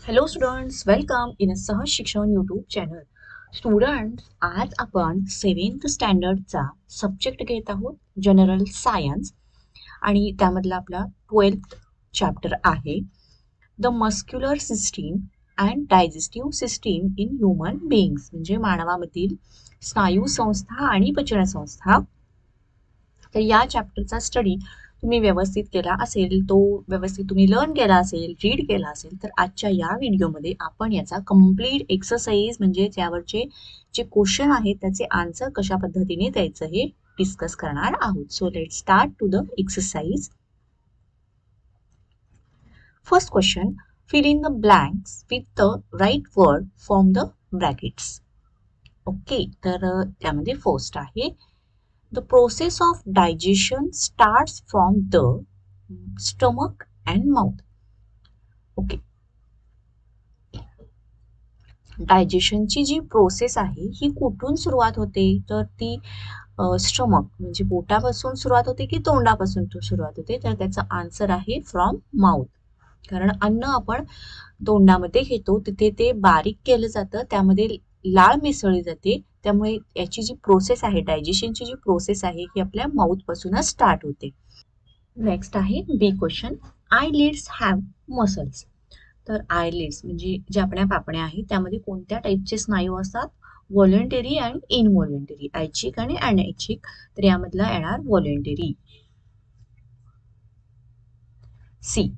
Hello students, welcome in सहज शिक्षण YouTube channel. Students, आज आपण 7th स्टँडर्डचा सब्जेक्ट घेत आहोत, जनरल सायन्स, आणि त्यामधला आपला 12th चॅप्टर आहे the muscular system and digestive system in human beings, म्हणजे मानवामधील स्नायू संस्था आणि पचन संस्था. तर या चॅप्टरचा स्टडी तुम्ही व्यवस्थित केला असेल, तो व्यवस्थित तुम्ही लर्न केला असेल, रीड केला असेल, तर आजच्या या व्हिडिओमध्ये आपण याचा कम्प्लीट एक्सरसाइज म्हणजे त्यावरचे जे क्वेश्चन आहेत त्याचे आन्सर कशा पद्धतीने द्यायचं हे डिस्कस करणार आहोत. So let start to the exercise. First question, fill in the blanks with the right word from the brackets. Okay, तर त्यामध्ये फर्स्ट आहे the process of digestion starts from the stomach and mouth. Okay, डायजेशनची जी process आहे ही कुठून सुरुवात होते, तर ती स्टमक म्हणजे पोटापासून सुरुवात होते की तोंडापासून सुरुवात होते, तर त्याचा आन्सर आहे फ्रॉम माउथ. कारण अन्न आपण तोंडामध्ये घेतो तिथे ते बारीक केलं जातं, त्यामध्ये लाळ मिसळली जाते, त्यामुळे याची जी प्रोसेस आहे, डायजेशनची जी प्रोसेस आहे ही आपल्या माउथ पासूनच स्टार्ट होते. नेक्स्ट आहे बी क्वेश्चन, आयलिड्स हॅव मसल्स. तर आयलिड्स म्हणजे ज्या आपल्या पापण्या आहेत त्यामध्ये कोणत्या टाईपचे स्नायू असतात, व्हॉलंटरी आणि इनव्हॉलंटरी, ऐच्छिक आणि अनैच्छिक. तर यामधला येणार voluntary. C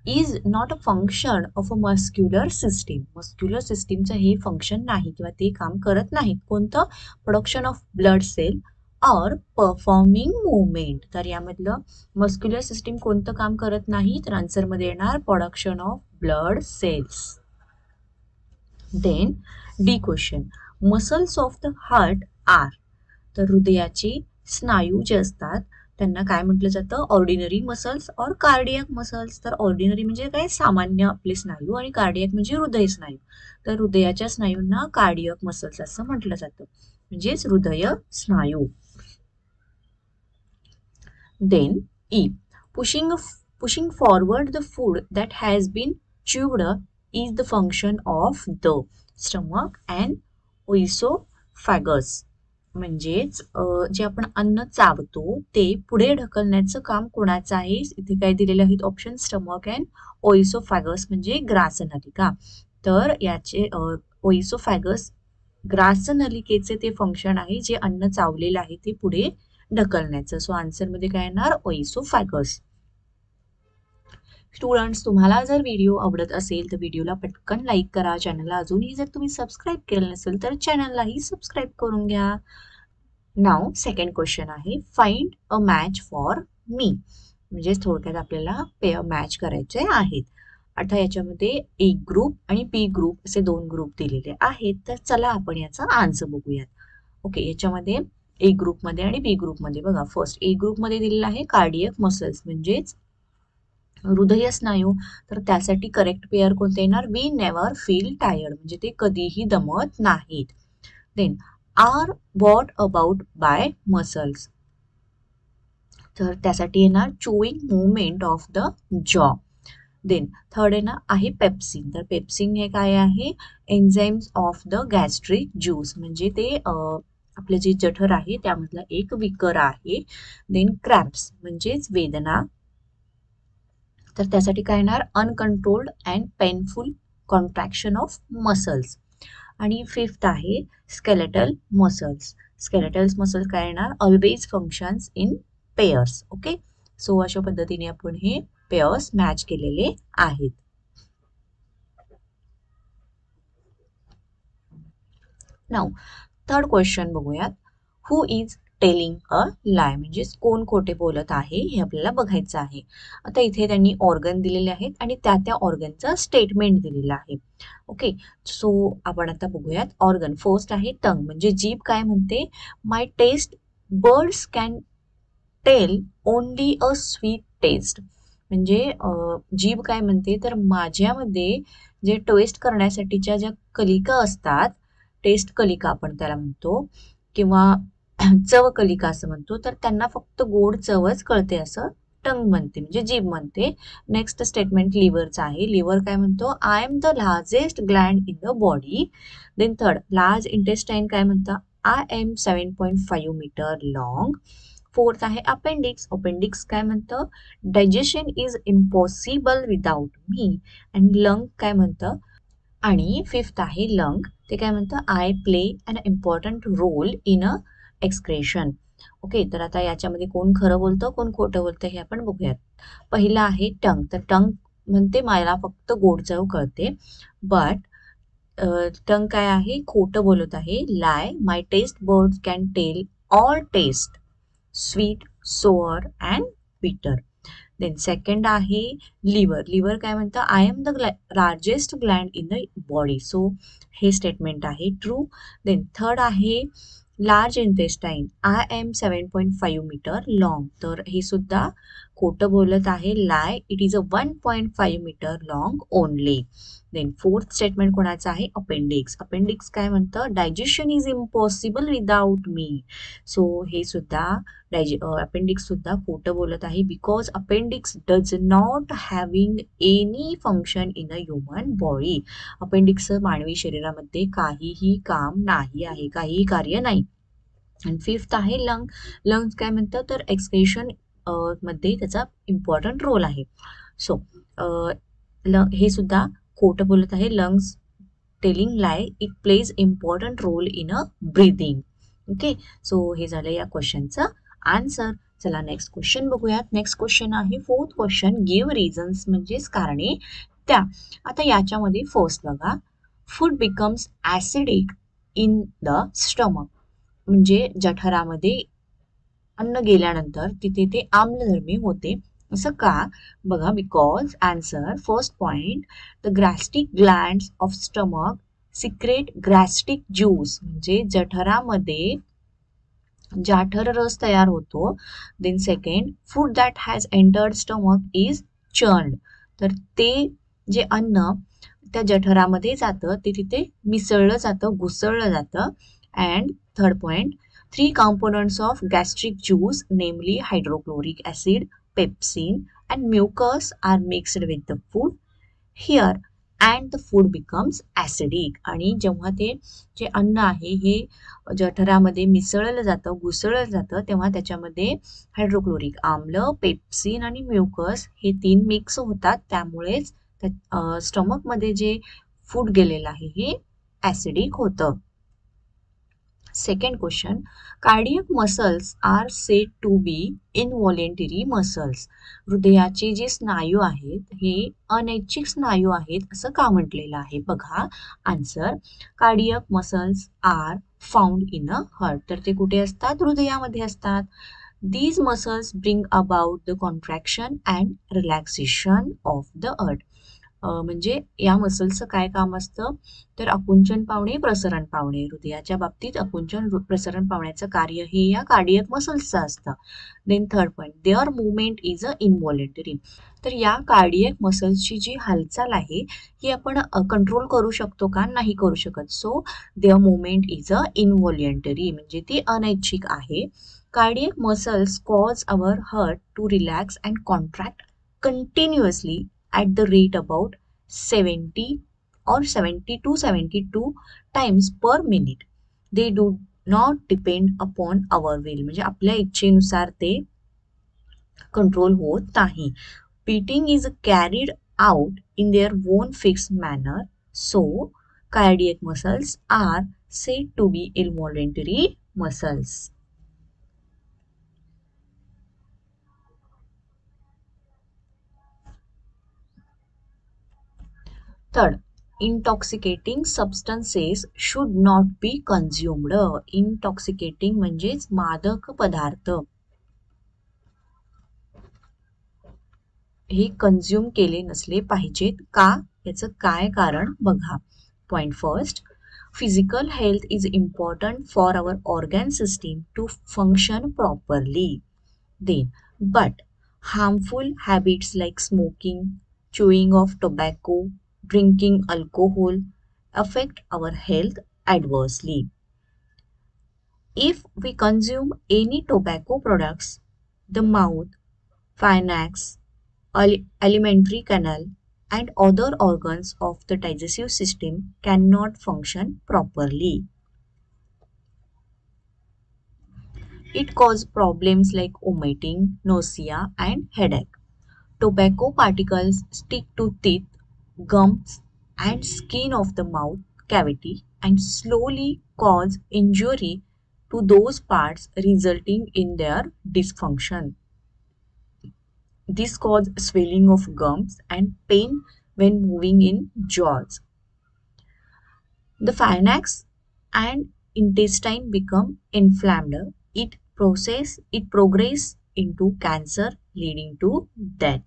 is not a function of a muscular system. Muscular सिस्टीमचं हे फंक्शन नाही किंवा ते काम करत नाहीत. कोणतं? प्रोडक्शन ऑफ ब्लड सेल और परफॉर्मिंग मुवमेंट. तर यामधलं मस्क्युलर सिस्टीम कोणतं काम करत नाही, तर आन्सरमध्ये येणार production of blood cells. Then D question, muscles of the heart are. तर हृदयाचे स्नायू जे असतात त्यांना काय म्हटलं जातं, ऑर्डिनरी मसल्स और कार्डियक मसल्स. तर ऑर्डिनरी म्हणजे काय, सामान्य आपले स्नायू, आणि कार्डियक म्हणजे हृदय स्नायू. तर हृदयाच्या स्नायूंना कार्डियक मसल्स असं म्हटलं जातं, म्हणजेच हृदय स्नायू. Then E, pushing forward the food that has been chewed is the function of the stomach and oesophagus. म्हणजेच जे आपण अन्न चावतो ते पुढे ढकलण्याचं काम कोणाचं आहे, इथे काय दिलेले आहेत ऑप्शन, स्टमक अँड ओइसोफॅगस म्हणजे ग्रासनलिका. तर याचे ओइसोफॅगस ग्रासनलिकेचे ते फंक्शन आहे जे अन्न चावलेलं आहे ते पुढे ढकलण्याचं. सो आन्सर मध्ये काय येणार, ओइसोफॅगस. स्टुडंट्स, तुम्हाला जर व्हिडिओ आवडत असेल तर व्हिडिओला पटकन लाईक करा. चॅनलला अजूनही जर तुम्ही सबस्क्राईब केलं नसेल तर चॅनललाही सबस्क्राईब करून घ्या. नाव सेकंड क्वेश्चन आहे, find a match for me. म्हणजे थोडक्यात आपल्याला पेअर मॅच करायचे आहेत. आता याच्यामध्ये ए ग्रुप आणि बी ग्रुप असे दोन ग्रुप दिलेले आहेत. तर चला आपण याचा आन्सर बघूयात. ओके, याच्यामध्ये ए ग्रुपमध्ये आणि बी ग्रुपमध्ये बघा, फर्स्ट ए ग्रुपमध्ये दिलेला आहे कार्डियक मसल्स म्हणजेच हृदय स्नायू. तर त्यासाठी करेक्ट पेअर कोणते येणार, वी नेव्हर फील टायर्ड म्हणजे ते कधीही दमत नाहीत. Then are brought about by muscles. तर त्यासाठी येणार chewing movement of the jaw. Then third येणार आहे पेप्सिन. तर पेप्सिन हे काय आहे, enzymes of the gastric juice म्हणजे ते आपले जे जठर आहे त्यामधला एक विकर आहे. देन क्रॅम्प्स म्हणजेच वेदना. तर त्यासाठी काय येणार, uncontrolled and painful contraction of muscles. आणि फिफ्थ आहे स्केलेटल मसल्स. स्केलेटल मसल्स काय येणार, always functions in pairs. Okay, so अशा पद्धतीने आपण हे पेयर्स मॅच केलेले आहेत. नाउ थर्ड क्वेश्चन बघूयात, हु इज टेलिंग अ लाय. म्हणजे कोण खोटे बोलत आहे हे आपल्याला बघायचं आहे. आता इथे त्यांनी ऑर्गन दिलेले आहेत आणि त्या ऑर्गनचं स्टेटमेंट दिलेलं आहे. ओके, सो आपण आता बघूयात ऑर्गन. फर्स्ट आहे टंग, म्हणजे जीभ काय म्हणते, my taste buds can tell only a sweet taste. म्हणजे जीभ काय म्हणते, तर माझ्यामध्ये जे टेस्ट करण्यासाठीच्या ज्या कलिका असतात, टेस्ट कलिका आपण त्याला म्हणतो किंवा चव कलिका असं म्हणतो, तर त्यांना फक्त गोड चवच कळते असं टंग म्हणते म्हणजे जीभ म्हणते. नेक्स्ट स्टेटमेंट लिव्हरचं आहे. लिव्हर काय म्हणतो, I am the largest gland in the body. Then third large intestine काय म्हणतं, I am 7.5 metre long. Fourth आहे अपेंडिक्स. अपेंडिक्स काय म्हणतं, digestion is impossible without me. And lung काय म्हणतं, आणि फिफ्थ आहे लंग, ते काय म्हणतं, I play an important role in a excretion. Okay, तर आता याच्यामध्ये कोण खरं बोलतं कोण खोटं बोलतं हे आपण बघूयात. पहिलं आहे टंग. तर टंग म्हणते मला फक्त गोड चव कळते, बट टंग काय आहे, खोटं बोलत आहे. Lie, my taste buds can tell all taste, sweet, sour and bitter. Then second आहे लिव्हर. लिव्हर काय म्हणतं, I am the largest gland in the body. So हे स्टेटमेंट आहे ट्रू. देन थर्ड आहे large intestine, I am 7.5 metre long. तर हे सुद्धा खोटं बोलत आहे. Lie, it is a 1.5 metre long only. Then fourth statement कोणाचं आहे, अपेंडिक्स. अपेंडिक्स काय म्हणतं, digestion is impossible without me. So हे सुद्धा अपेंडिक्स सुद्धा खोटं बोलत आहे, because appendix does not having any function in a human body. Appendix मानवी शरीरामध्ये काहीही काम नाही आहे, काहीही कार्य नाही. आणि फिफ्थ आहे लंग. लंग्स काय म्हणतं, तर एक्सक्रेशन मध्ये त्याचा इम्पॉर्टंट रोल आहे. सो हे सुद्धा खोटं बोलत आहे. Lungs telling lie, it plays important role in a breathing. Okay, so हे झालं या क्वेश्चनचं आन्सर. चला नेक्स्ट क्वेश्चन बघूयात. नेक्स्ट क्वेश्चन आहे फोर्थ क्वेश्चन, गिव्ह रिझन्स म्हणजेच कारणे त्या. आता याच्यामध्ये फर्स्ट बघा, food becomes acidic in the stomach. म्हणजे जठरामध्ये अन्न गेल्यानंतर तिथे ते आम्लधर्मी होते. असं का, बघा, because answer first point, the gastric glands of stomach secrete gastric juice. म्हणजे जठरामध्ये जाठर रस तयार होतो. Then second, food that has entered stomach is churned. तर ते जे अन्न त्या जठरामध्ये जातं ते तिथे मिसळलं जातं, घुसळलं जातं. And third point, 3 components of gastric juice, namely hydrochloric acid, pepsin, and mucus are mixed with the food here and the food becomes acidic. आणि जेव्हा ते जे अन्न आहे हे जठरामध्ये मिसळलं जातं, घुसळलं जातं, तेव्हा त्याच्यामध्ये हायड्रोक्लोरिक आम्ल, पेप्सिन आणि म्युकस हे 3 मिक्स होतात. त्यामुळेच स्टमकमध्ये जे फूड गेलेलं आहे हे ॲसिडिक होतं. Second question, cardiac muscles are said to be involuntary muscles. हृदयाचे जे स्नायू आहेत हे अनैच्छिक स्नायू आहेत असं का म्हटलेलं आहे, बघा answer, cardiac muscles are found in a heart. तर ते कुठे असतात, हृदयामध्ये असतात. These muscles bring about the contraction and relaxation of the heart. म्हणजे या मसल्सचं काय काम असतं, तर आकुंचन पावणे, प्रसरण पावणे. हृदयाच्या बाबतीत आकुंचन प्रसरण पावण्याचं कार्य हे या कार्डियक मसल्सचं असतं. Then third point, their movement is a involuntary. तर या कार्डियक मसल्सची जी हालचाल आहे ही आपण कंट्रोल करू शकतो का, नाही करू शकत. So their movement is a involuntary, म्हणजे ती अनैच्छिक आहे. Cardiac muscles cause our heart to relax and contract continuously at the rate about 70 or 70 to 72 times per minute. They do not depend upon our will. म्हणजे आपल्या इच्छेनुसार ते control होत नाही. Beating is carried out in their own fixed manner. So, cardiac muscles are said to be involuntary muscles. Third, intoxicating substances should not be consumed. Intoxicating म्हणजेच मादक पदार्थ हे कंझ्युम केले नसले पाहिजेत का, याचं काय कारण बघा. Point first, physical health is important for our organ system to function properly. Then but harmful habits like smoking, chewing of tobacco, drinking alcohol affect our health adversely. If we consume any tobacco products, the mouth pharynx, alimentary canal, and other organs of the digestive system cannot function properly. It causes problems like vomiting, nausea, and headache. Tobacco particles stick to teeth, gums, and skin of the mouth cavity and slowly cause injury to those parts, resulting in their dysfunction. This causes swelling of gums and pain when moving in jaws. The pharynx and intestine become inflamed. It progress into cancer leading to death.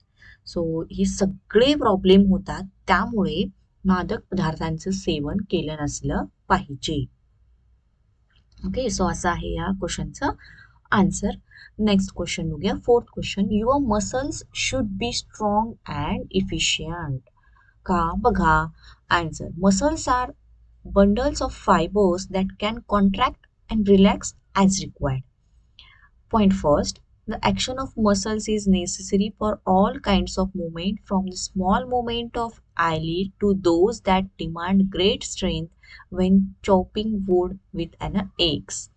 So हे सगळे problem होतात, त्यामुळे मादक पदार्थांचं सेवन केलं नसलं पाहिजे. Okay, so असं आहे या क्वेश्चनचं आन्सर. नेक्स्ट क्वेश्चन बघूया. Fourth question, your muscles should be strong and efficient. का बघा answer. Muscles are bundles of fibers that can contract and relax as required. Point first, the action of muscles is necessary for all kinds of movement, from the small movement of eyelid to those that demand great strength when chopping wood with an axe.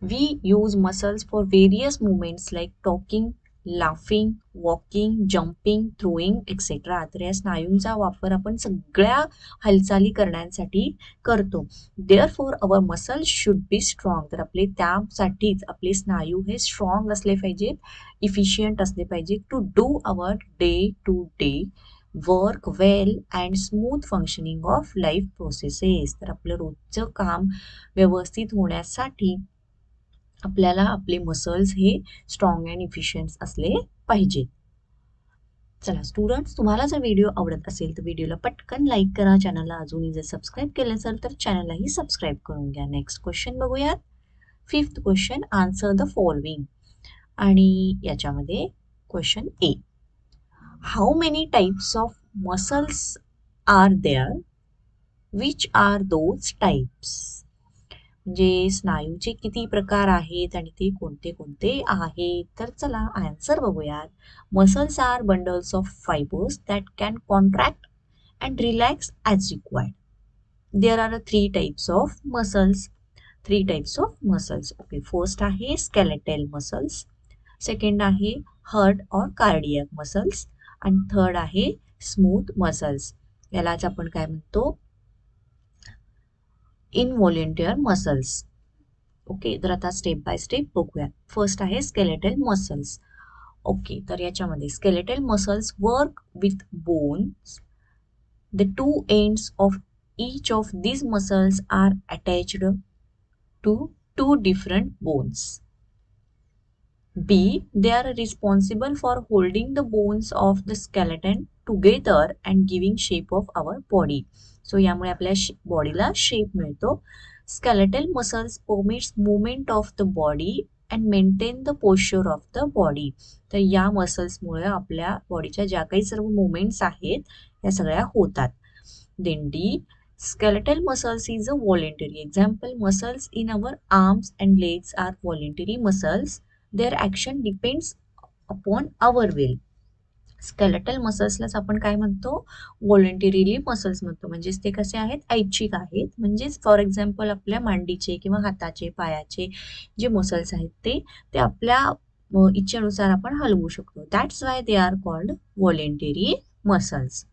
We use muscles for various movements like talking, laughing, walking, jumping, throwing, etc. तर या स्नायूंचा वापर आपण सगळ्या हालचाली करण्यासाठी करतो. Therefore our muscles should be strong. तर आपले त्यासाठीच आपले स्नायू हे स्ट्रॉंग असले पाहिजेत, इफिशियंट असले पाहिजे to do our day to day work well and smooth functioning of life processes. तर आपलं रोजचं काम व्यवस्थित होण्यासाठी आपल्याला आपले मसल्स हे स्ट्रॉंग अँड इफिशियंट असले पाहिजेत. चला स्टुडंट्स, तुम्हाला जर व्हिडिओ आवडत असेल तर व्हिडिओला पटकन लाईक करा. चॅनलला अजूनही जर सबस्क्राईब केलं असेल तर चॅनललाही सबस्क्राईब करून घ्या. नेक्स्ट क्वेश्चन बघूयात. Fifth question, answer the following. आणि याच्यामध्ये question A, how many types of muscles are there, which are those types. म्हणजे स्नायूचे किती प्रकार आहेत आणि ते कोणते कोणते आहेत. तर चला आन्सर बघूयात. Muscles are bundles of fibres that can contract and relax as required. There are 3 types of muscles. 3 types of muscles. Okay, first आहे स्केलेटल मसल्स, सेकंड आहे हार्ट और कार्डियक मसल्स, आणि थर्ड आहे स्मूथ मसल्स. यालाच आपण काय म्हणतो, involuntary muscles. Okay, तर आता स्टेप बाय स्टेप बघूया. फर्स्ट आहे स्केलेटल मसल्स. ओके, तर याच्यामध्ये skeletal muscles work with bones. The 2 ends of each of these muscles are attached to 2 different bones. B, they are responsible for holding the bones of the skeleton together and giving shape of our body. So यामुळे आपल्या बॉडीला shape मिळतो. Skeletal muscles permits movement of the body and maintain the posture of the body. तर या मसल्समुळे आपल्या बॉडीच्या ज्या काही सर्व मुवमेंट्स आहेत या सगळ्या होतात. Then D, skeletal muscles is a voluntary. Example, muscles in our arms and legs are voluntary muscles. Their action depends upon our will. Skeletal मसल्सलाच आपण काय म्हणतो, व्हॉलंटरीली मसल्स म्हणतो. म्हणजेच ते कसे आहेत, ऐच्छिक आहेत. म्हणजेच फॉर एक्झाम्पल आपल्या मांडीचे किंवा हाताचे पायाचे जे मसल्स आहेत ते आपल्या इच्छेनुसार आपण हलवू शकतो. That's why they are called voluntary muscles.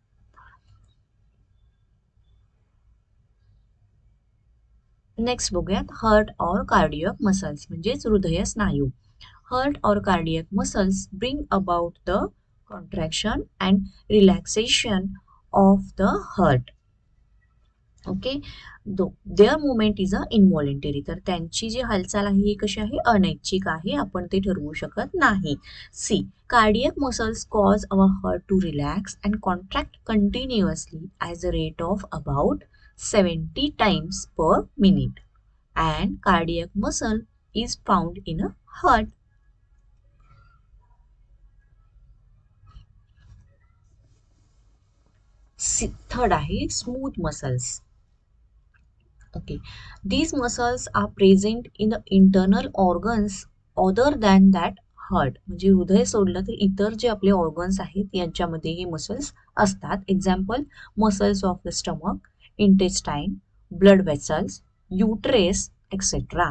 Next बघूयात हार्ट और कार्डियक मसल्स, म्हणजेच हृदय स्नायू. हार्ट और cardiac muscles bring about the contraction and relaxation of the heart. Okay, their movement is a involuntary. तर त्यांची जी हालचाल आहे ही कशी आहे, अनैच्छिक आहे, आपण ते ठरवू शकत नाही. C, cardiac muscles cause our heart to relax and contract continuously as a rate of about 70 times per minute, and cardiac muscle is found in a heart. Third आहे smooth muscles. Okay, these muscles are present in the internal organs other than that heart. म्हणजे हृदय सोडलं तर इतर जे आपले organs आहेत यांच्यामध्ये हे मसल्स असतात. Example muscles of the stomach, intestine, blood vessels, uterus etcetera.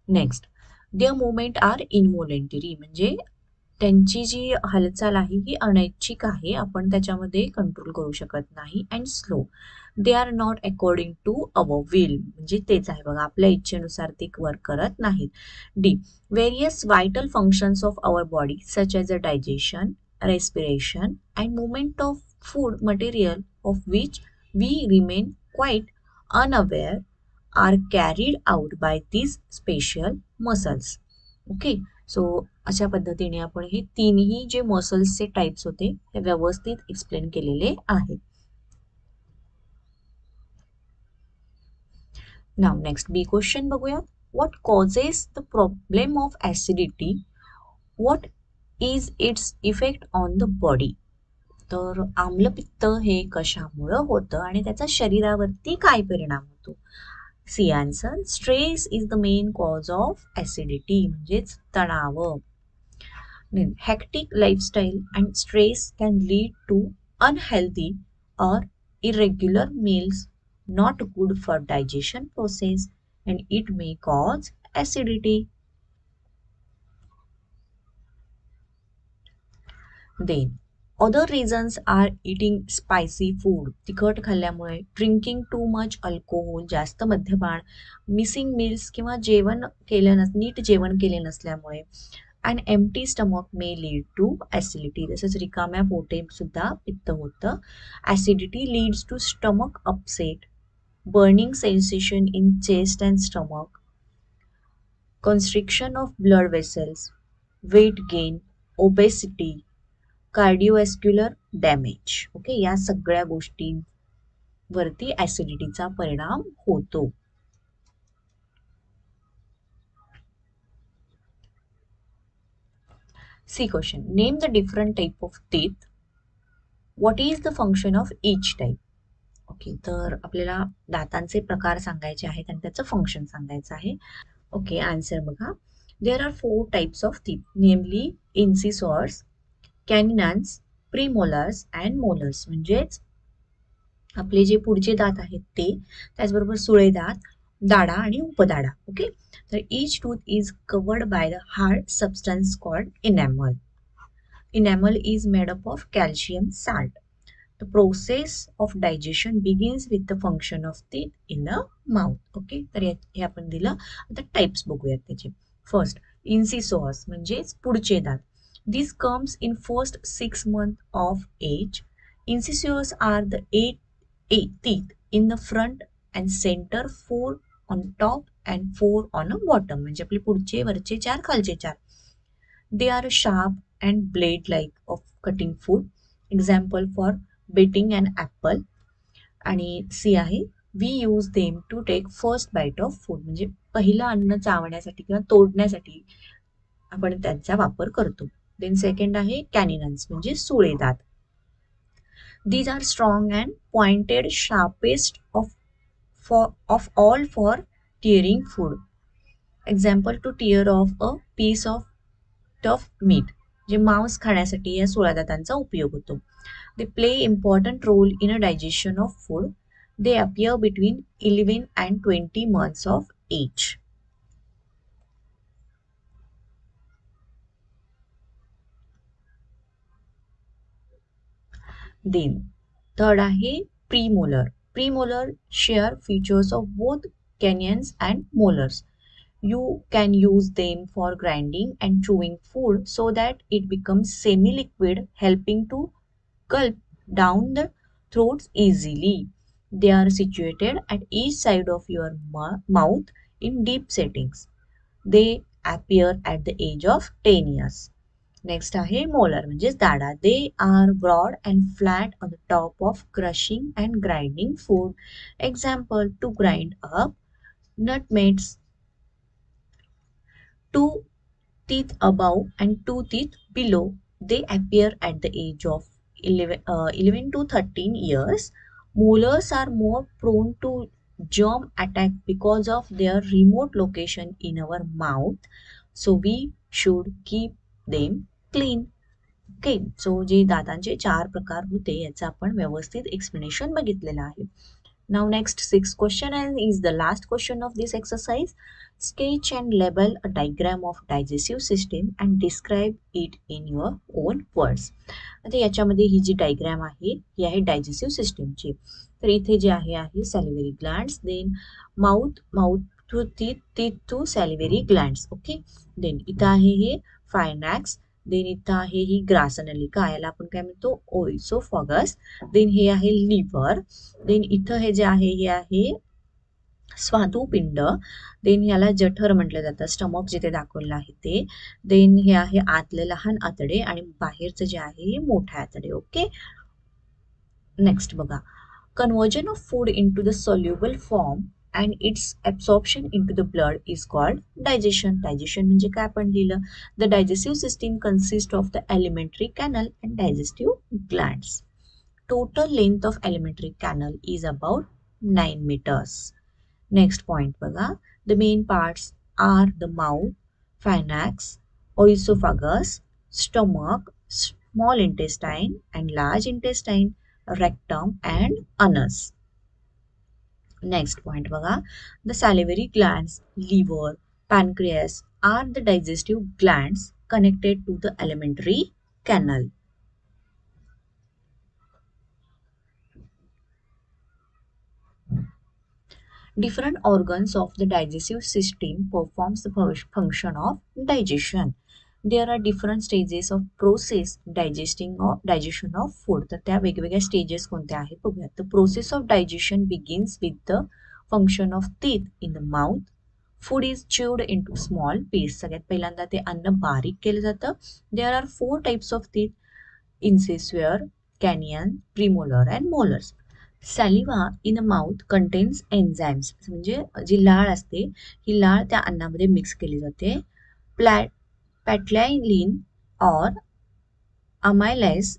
Next, their movement are involuntary म्हणजे त्यांची जी हालचाल आहे ही अनैच्छिक आहे, आपण त्याच्यामध्ये कंट्रोल करू शकत नाही. And slow, they are not according to our will म्हणजे तेच आहे बघा, आपल्या इच्छेनुसार ते वर्क करत नाहीत. D, various vital functions of our body such as a digestion, respiration and movement of food material of which we remain quite unaware are carried out by these special muscles. Okay, so अशा पद्धतीने आपण हे तीनही जे मसल्सचे types होते हे व्यवस्थित explain केलेले आहेत. नाव नेक्स्ट बी क्वेश्चन बघूयात. What causes the problem of acidity, what is its effect on the body. तर आम्लपित्त हे कशामुळं होतं आणि त्याचा शरीरावरती काय परिणाम होतो. C answer, stress is the main cause of acidity म्हणजेच तणाव. Hectic lifestyle and stress can lead to unhealthy or irregular meals, not good for digestion process, and it may cause acidity. Then other reasons are eating spicy food, तिखट खाल्ल्यामुळे, drinking too much alcohol, जास्त मद्यपान, missing meals किंवा नीट जेवण केले नसल्यामुळे, and empty stomach may lead to acidity. तसंच रिकाम्या पोटे सुद्धा पित्त होतं. Acidity leads to stomach upset, burning sensation in chest and stomach, constriction of blood vessels, weight gain, obesity, cardiovascular damage. Okay, या सगळ्या गोष्टींवरती ऍसिडिटीचा परिणाम होतो. C question, name the different type of teeth, what is the function of each type. Okay, तर आपल्याला दातांचे प्रकार सांगायचे आहेत आणि त्याचं फंक्शन सांगायचं आहे. ओके, आन्सर बघा. There are 4 types of teeth, namely incisors, canines, premolars and molars म्हणजेच आपले जे पुढचे दात आहेत ते, त्याचबरोबर सुळे दात, दाडा आणि उपदाडा. ओके, तर each tooth is covered by the hard substance called enamel. Enamel is made up of calcium salt. The process of digestion begins with the function of teeth in the mouth. Okay, तर हे आपण दिलं. आता types बघूयात त्याचे. First, इन्सिसॉर्स म्हणजेच पुढचे दात. This comes in first 6 months of age. Incisors are the 8 teeth in the front and center, 4 on top and 4 on the bottom. म्हणजे आपले पुढचे, वरचे 4, खालचे 4. They are sharp and blade like of cutting food. Example for biting an apple. आणि C आहे, we use them to take first bite of food. म्हणजे पहिलं अन्न चावण्यासाठी किंवा तोडण्यासाठी आपण त्यांचा वापर करतो. देन सेकंड आहे कॅनिनन्स म्हणजे सुळे दात. These are strong and pointed, sharpest of all for tearing food. Example, to tear off a piece of tough meat. जे मांस खाण्यासाठी या सुळा दातांचा उपयोग होतो. They play important role in a digestion of food. They appear between 11 and 20 months of age. Then third आहे premolar. Premolar share features of both canines and molars. You can use them for grinding and chewing food so that it becomes semi-liquid, helping to gulp down the throats easily. They are situated at each side of your mouth in deep settings. They appear at the age of 10 years. Next आहे molar म्हणजेच दाडा. They are broad and flat on the top of crushing and grinding food. Example, to grind up nutmegs. 2 teeth above and 2 teeth below. They appear at the age of 11 to 13 years. Molars are more prone to germ attack because of their remote location in our mouth, so we should keep them clean. Okay, so जे दातांचे 4 प्रकार होते याचं आपण व्यवस्थित explanation बघितलेलं आहे. Now next sixth question and is the last question of this exercise. Sketch and label a diagram of digestive system and describe it in your own words. आता याच्यामध्ये ही जी डायग्राम आहे ही आहे डायजेस्टिव्ह सिस्टीमची. तर इथे जे आहे salivary glands, then mouth to teeth to salivary glands. Okay, then इथं आहे हे फायनॅक्स, देन इथं आहे ही ग्रासनलिका, याला आपण काय म्हणतो ओइसोफॉगस, देन हे आहे लिव्हर, देन इथं हे जे आहे हे आहे स्वादुपिंड, देन याला जठर म्हटलं जातं, स्टमक जिथे दाखवलं आहे ते, देन हे आहे आतले लहान आतडे आणि बाहेरचं जे आहे हे मोठे आतडे. ओके, नेक्स्ट बघा, conversion of food into the soluble form and its absorption into the blood is called digestion. Digestion म्हणजे काय आपण लिहिलं, the digestive system consists of the alimentary canal and digestive glands. Total length of alimentary canal is about 9 meters. Next point बघा, the main parts are the mouth, pharynx, oesophagus, stomach, small intestine and large intestine, rectum and anus. Next point बघा, the salivary glands, liver, pancreas are the digestive glands connected to the alimentary canal. Different organs of the digestive system performs the function of digestion. There are different stages of process digestion of food. तर त्या वेगवेगळ्या stages कोणत्या आहेत बघूया. The process of digestion begins with the function of teeth in the mouth. Food is chewed into small pieces. सगळ्यात पहिल्यांदा ते अन्न बारीक केलं जातं. There are 4 types of teeth: incisor, canine, premolar and molars. Saliva in a mouth contains enzymes, म्हणजे जी लाळ असते ही लाळ त्या अन्नामध्ये मिक्स केली जाते. Patlylin or amylase,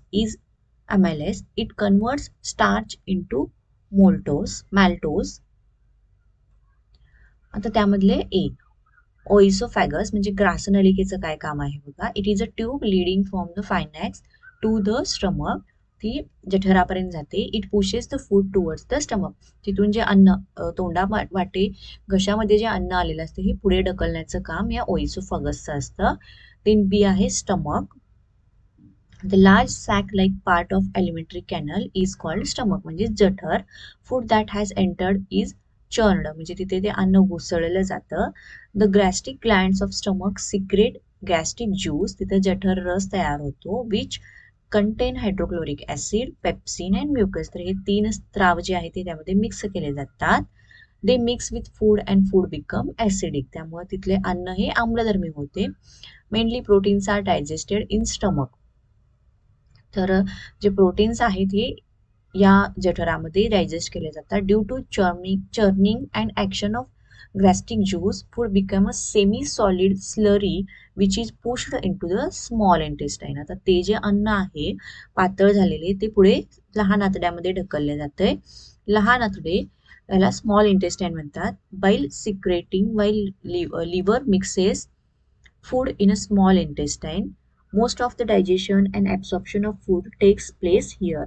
it converts starch into maltose. आता त्यामधले ए, ओइसोफॅगस म्हणजे ग्रासनलिकेचं काय काम आहे बघा. It is a tube leading from the pharynx to the stomach. ती जठरापर्यंत जाते. It pushes the food towards the stomach. तिथून जे अन्न तोंडा वाटे घशामध्ये जे अन्न आलेलं असतं हे पुढे ढकलण्याचं काम या ओइसोफॅगसचं असतं. देन बी आहे stomach. The large sac-like part of alimentary canal is called stomach, म्हणजे जठर. Food that has entered is churned, म्हणजे तिथे ते अन्न घुसळलं जातं. The gastric glands of stomach secrete gastric juice, तिथे जठर रस तयार होतो, which contain hydrochloric acid, pepsin and mucus. तर हे 3 स्त्राव जे आहेत ते त्यामध्ये मिक्स केले जातात. They mix with food and food become acidic, त्यामुळे तिथले अन्न हे आम्लधर्मी होते. Mainly proteins are digested in stomach. तर जे प्रोटीन्स आहेत हे या जठरामध्ये डायजेस्ट केले जातात. Due to churning and action of gastric juice, food become a semi solid slurry which is pushed into the small intestine. आता ते जे अन्न आहे पातळ झालेले ते पुढे लहान आतड्यामध्ये ढकलले जाते. लहान आतडे याला स्मॉल इंटेस्टाईन म्हणतात. Bile secreting while liver mixes food in a small intestine. Most of the digestion and absorption of food takes place here.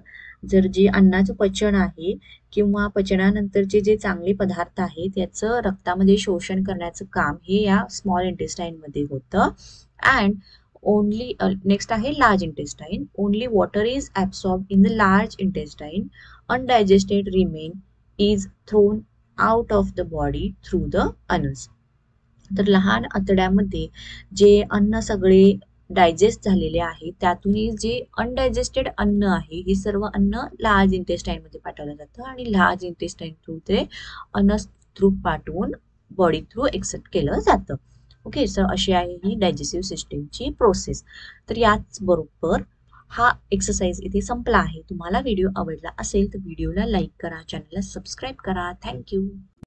जर जे अन्नाचं पचन आहे किंवा पचनानंतरचे जे चांगले पदार्थ आहेत याचं रक्तामध्ये शोषण करण्याचं काम हे या स्मॉल इंटेस्टाईनमध्ये होतं. अँड ओनली नेक्स्ट आहे large intestine. Only water is absorb in the large intestine. Undigested remain is thrown out of the body through the anus. तर लहान आतड्यामध्ये जे अन्न सगळे डायजेस्ट झालेले आहे त्यातूनही जे अनडायजेस्टेड अन्न आहे हे सर्व अन्न लार्ज इंटेस्टाईनमध्ये पाठवलं जातं आणि लार्ज इंटेस्टाईन थ्रू ते अनस थ्रू पाठवून बॉडी थ्रू एक्सेप्ट केलं जातं. ओके, सो अशी आहे ही डायजेस्टिव्ह सिस्टीमची प्रोसेस. तर याच बरोबर हा एक्सरसाइज इथे संपला आहे. तुम्हाला व्हिडिओ आवडला असेल तर व्हिडिओला लाईक करा, चॅनलला सबस्क्राईब करा. थँक्यू.